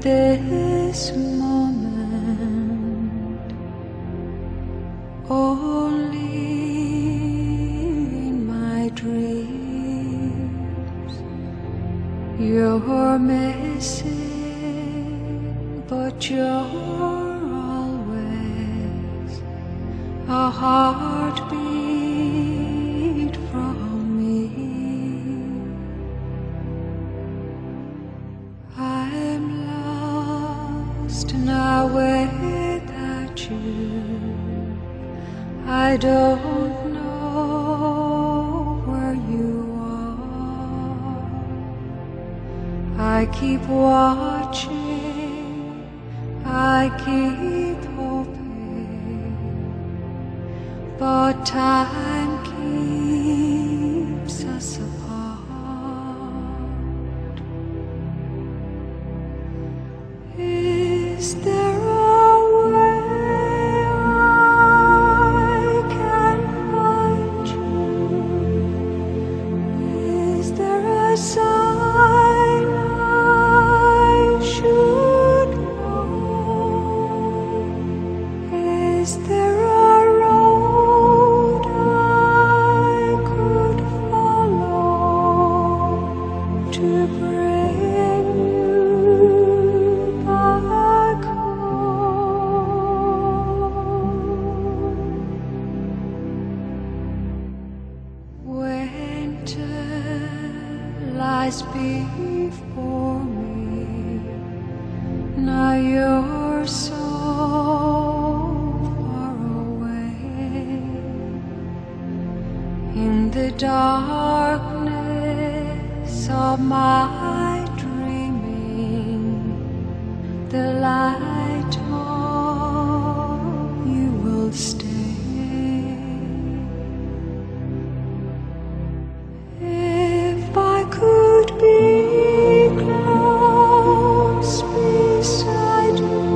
this moment, only in my dreams. You're missing, but you're always a heartbeat from me. I'm lost now without you. I don't know where you are. I keep watching, I keep hoping, but time keeps us apart. Is there a way I can find you? Is there a sign I should know? Is there a road I could follow to bring you back home? Winter lies before me. Now you're so far away. In the darkness of my dreaming, the light of you will stay. If I could be close beside you,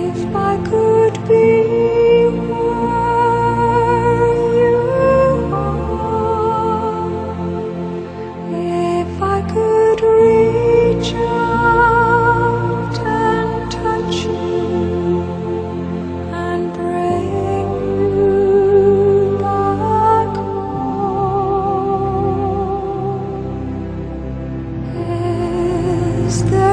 if I could be where you are, if I could reach out and touch you and bring you back home, is there